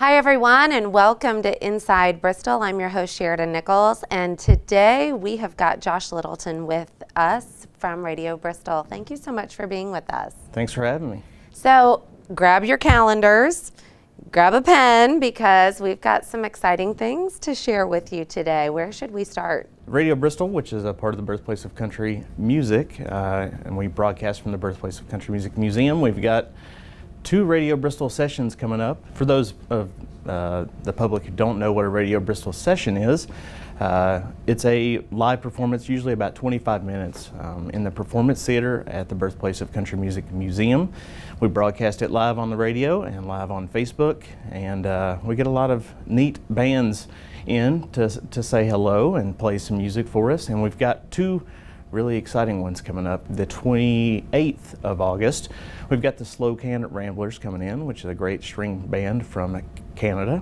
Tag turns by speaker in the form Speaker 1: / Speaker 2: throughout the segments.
Speaker 1: Hi everyone, and welcome to Inside Bristol. I'm your host Sheridan Nichols, and today we have got Josh Littleton with us from Radio Bristol. Thank you so much for being with us.
Speaker 2: Thanks for having me.
Speaker 1: So grab your calendars, grab a pen, because we've got some exciting things to share with you today. Where should we start?
Speaker 2: Radio Bristol, which is a part of the Birthplace of Country Music, and we broadcast from the Birthplace of Country Music Museum. We've got 2 Radio Bristol sessions coming up. For those of the public who don't know what a Radio Bristol session is, it's a live performance, usually about 25 minutes, in the Performance Theater at the Birthplace of Country Music Museum. We broadcast it live on the radio and live on Facebook, and we get a lot of neat bands in to say hello and play some music for us. And we've got 2 really exciting ones coming up. The 28th of August, we've got the Slow Can Ramblers coming in, which is a great string band from Canada.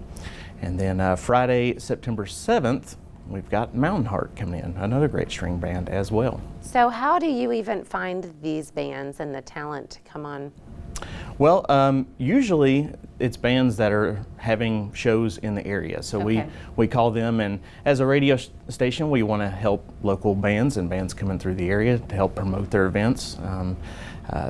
Speaker 2: And then Friday, September 7th, we've got Mountain Heart coming in, another great string band as well.
Speaker 1: So how do you even find these bands and the talent to come on?
Speaker 2: Well, usually it's bands that are having shows in the area. So we call them, and as a radio station, we want to help local bands and bands coming through the area to help promote their events.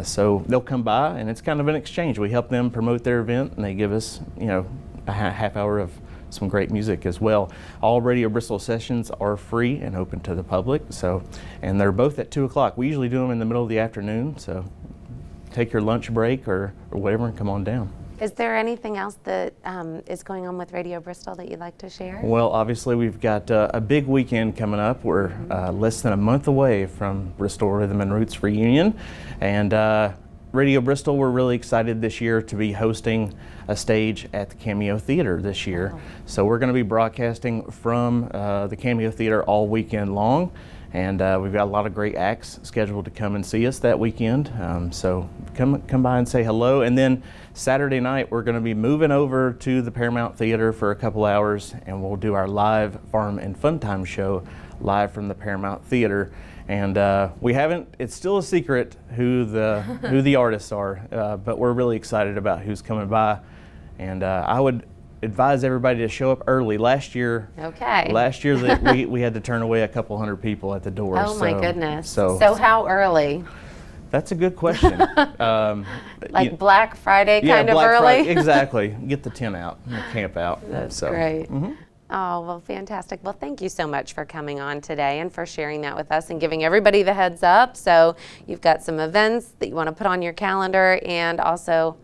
Speaker 2: So they'll come by, and it's kind of an exchange. We help them promote their event, and they give us, a half hour of some great music as well. All Radio Bristol sessions are free and open to the public. So, and they're both at 2 o'clock. We usually do them in the middle of the afternoon. So take your lunch break or whatever and come on down.
Speaker 1: Is there anything else that is going on with Radio Bristol that you'd like to share?
Speaker 2: Well, obviously we've got a big weekend coming up. We're less than a month away from Bristol Rhythm and Roots reunion, and Radio Bristol, we're really excited this year to be hosting a stage at the Cameo Theater this year. Wow. So we're going to be broadcasting from the Cameo Theater all weekend long. And we've got a lot of great acts scheduled to come and see us that weekend. So come by and say hello. And then Saturday night, we're going to be moving over to the Paramount Theater for a couple hours, and we'll do our live Farm and Fun Time show live from the Paramount Theater. And it's still a secret who the artists are, but we're really excited about who's coming by. And I would advise everybody to show up early. Last year that we had to turn away a couple hundred people at the door.
Speaker 1: Oh my goodness.
Speaker 2: So
Speaker 1: how early?
Speaker 2: That's a good question.
Speaker 1: Black Friday kind of early?
Speaker 2: Friday, exactly. Get the tent out, and the camp out.
Speaker 1: That's great. Mm-hmm. Oh, well, fantastic. Well, thank you so much for coming on today and for sharing that with us and giving everybody the heads up. So you've got some events that you want to put on your calendar, and also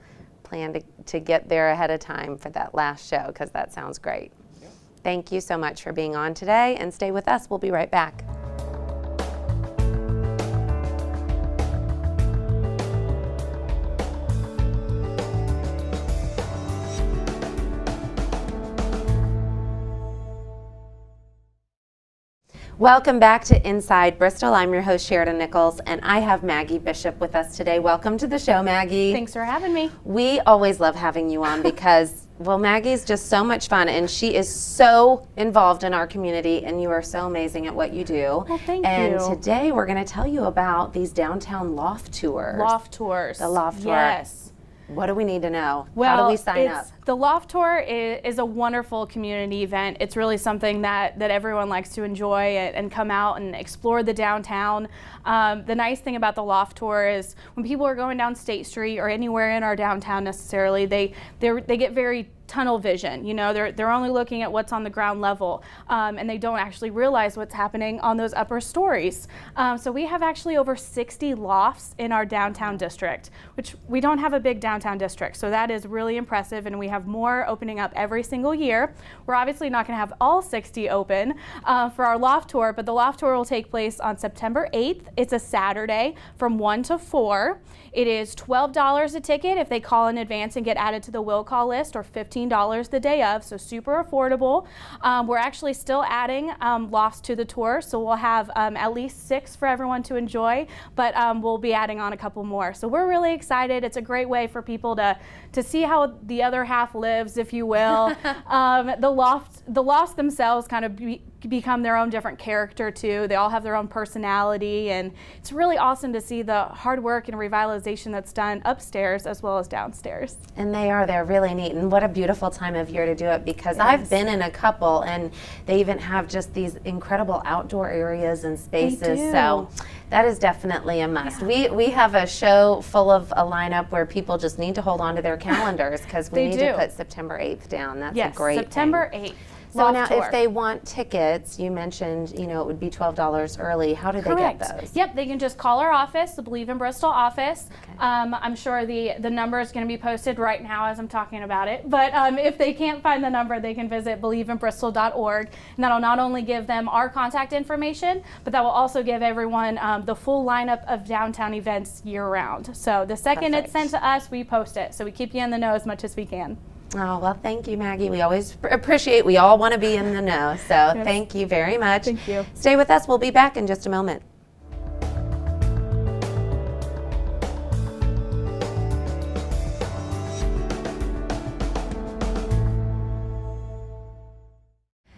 Speaker 1: plan to get there ahead of time for that last show, because that sounds great. Yeah. Thank you so much for being on today, and stay with us. We'll be right back. Welcome back to Inside Bristol. I'm your host Sheridan Nichols, and I have Maggie Bishop with us today. Welcome to the show, Maggie.
Speaker 3: Thanks for having me.
Speaker 1: We always love having you on because, well, Maggie's just so much fun, and she is so involved in our community, and you are so amazing at what you do.
Speaker 3: Well, thank you.
Speaker 1: And today we're going to tell you about these downtown loft tours.
Speaker 3: Loft tours.
Speaker 1: The loft tour.
Speaker 3: Yes.
Speaker 1: What do we need to know?
Speaker 3: Well,
Speaker 1: how do we sign up?
Speaker 3: The Loft Tour is a wonderful community event. It's really something that everyone likes to enjoy and come out and explore the downtown. The nice thing about the Loft Tour is when people are going down State Street or anywhere in our downtown necessarily, they get very tunnel vision. They're only looking at what's on the ground level, and they don't actually realize what's happening on those upper stories. So we have actually over 60 lofts in our downtown district, which we don't have a big downtown district, so that is really impressive, and we have more opening up every single year. We're obviously not going to have all 60 open for our Loft Tour, but the Loft Tour will take place on September 8th. It's a Saturday from 1 to 4. It is $12 a ticket if they call in advance and get added to the will call list, or $15 the day of, so super affordable. We're actually still adding lofts to the tour, so we'll have at least 6 for everyone to enjoy, but we'll be adding on a couple more. So we're really excited. It's a great way for people to see how the other half lives, if you will. The lofts themselves kind of become their own different character too. They all have their own personality, and it's really awesome to see the hard work and revitalization that's done upstairs as well as downstairs.
Speaker 1: And they're really neat, and what a beautiful time of year to do it, because I've been in a couple and they even have just these incredible outdoor areas and spaces. So that is definitely a must. We have a show full of a lineup where people just need to hold on to their calendars, because we need to put September 8th down. That's a great
Speaker 3: September 8th.
Speaker 1: So now, if they want tickets, you mentioned, it would be $12 early. How do they get those?
Speaker 3: Yep, they can just call our office, the Believe in Bristol office. Okay. I'm sure the number is going to be posted right now as I'm talking about it. But if they can't find the number, they can visit believeinbristol.org, and that'll not only give them our contact information, but that will also give everyone the full lineup of downtown events year-round. So the second it's sent to us, we post it. So we keep you in the know as much as we can.
Speaker 1: Oh, well, thank you, Maggie. We always appreciate, we all want to be in the know. So thank you very much.
Speaker 3: Thank you.
Speaker 1: Stay with us. We'll be back in just a moment.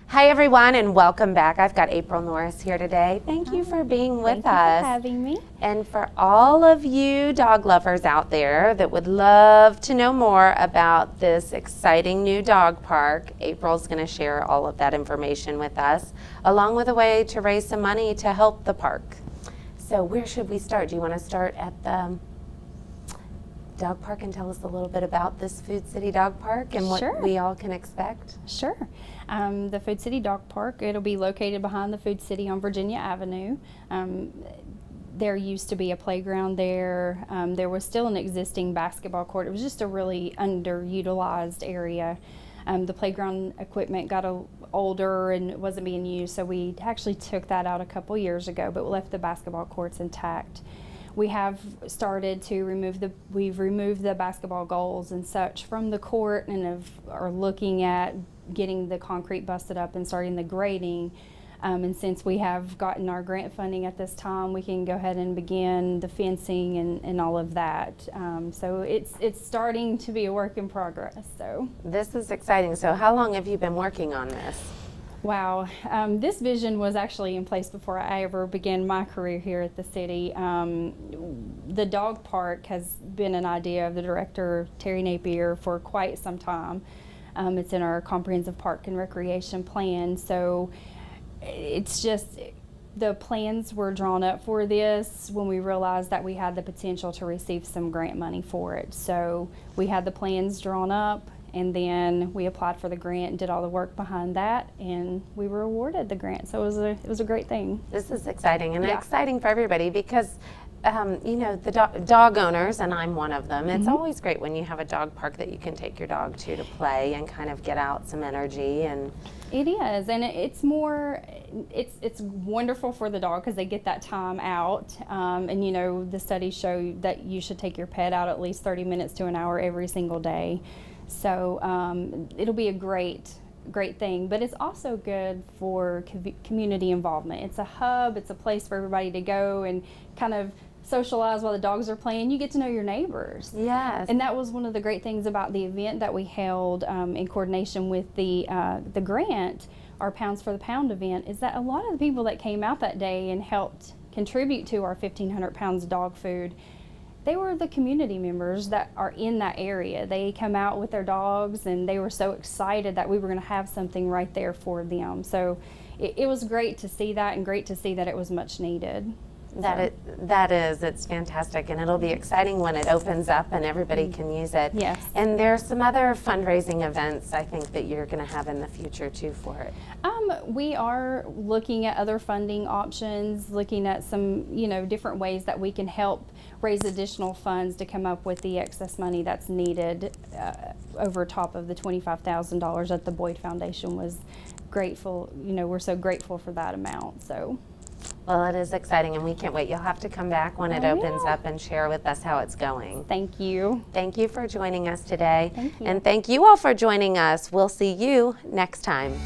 Speaker 1: Hi, everyone, and welcome back. I've got April Norris here today. Thank you for being with us.
Speaker 4: Thank you for having me.
Speaker 1: And for all of you dog lovers out there that would love to know more about this exciting new dog park, April's going to share all of that information with us, along with a way to raise some money to help the park. So where should we start? Do you want to start at the dog park and tell us a little bit about this Food City Dog Park and what we all can expect?
Speaker 4: Sure. The Food City Dog Park, it'll be located behind the Food City on Virginia Avenue. There used to be a playground there. There was still an existing basketball court. It was just a really underutilized area. The playground equipment got older and wasn't being used, so we actually took that out a couple years ago, but left the basketball courts intact. We have started to we've removed the basketball goals and such from the court, and are looking at getting the concrete busted up and starting the grading. And since we have gotten our grant funding at this time, we can go ahead and begin the fencing and all of that. So it's starting to be a work in progress. So
Speaker 1: this is exciting. So how long have you been working on this?
Speaker 4: Wow, this vision was actually in place before I ever began my career here at the city. The dog park has been an idea of the director, Terry Napier, for quite some time. It's in our comprehensive park and recreation plan. So it's just, the plans were drawn up for this when we realized that we had the potential to receive some grant money for it. So we had the plans drawn up, and then we applied for the grant and did all the work behind that, and we were awarded the grant. So it was a great thing.
Speaker 1: This is exciting, and exciting for everybody, because the dog owners, and I'm one of them, it's always great when you have a dog park that you can take your dog to play and kind of get out some energy. And
Speaker 4: it is, and it's wonderful for the dog because they get that time out. And the studies show that you should take your pet out at least 30 minutes to an hour every single day. So it'll be a great thing, but it's also good for community involvement. It's a hub, it's a place for everybody to go and kind of socialize while the dogs are playing. You get to know your neighbors.
Speaker 1: Yes.
Speaker 4: And that was one of the great things about the event that we held in coordination with the grant, our Pounds for the Pound event, is that a lot of the people that came out that day and helped contribute to our 1,500 pounds of dog food, they were the community members that are in that area. They come out with their dogs, and they were so excited that we were going to have something right there for them. So it was great to see that, and great to see that it was much needed.
Speaker 1: It's fantastic, and it'll be exciting when it opens up and everybody can use it.
Speaker 4: Yes.
Speaker 1: And there's some other fundraising events I think that you're going to have in the future too for it.
Speaker 4: We are looking at other funding options, looking at some different ways that we can help raise additional funds to come up with the excess money that's needed over top of the $25,000 that the Boyd Foundation was grateful. We're so grateful for that amount. So.
Speaker 1: Well, it is exciting, and we can't wait. You'll have to come back when it opens up and share with us how it's going.
Speaker 4: Thank you.
Speaker 1: Thank you for joining us today.
Speaker 4: Thank you.
Speaker 1: And thank you all for joining us. We'll see you next time.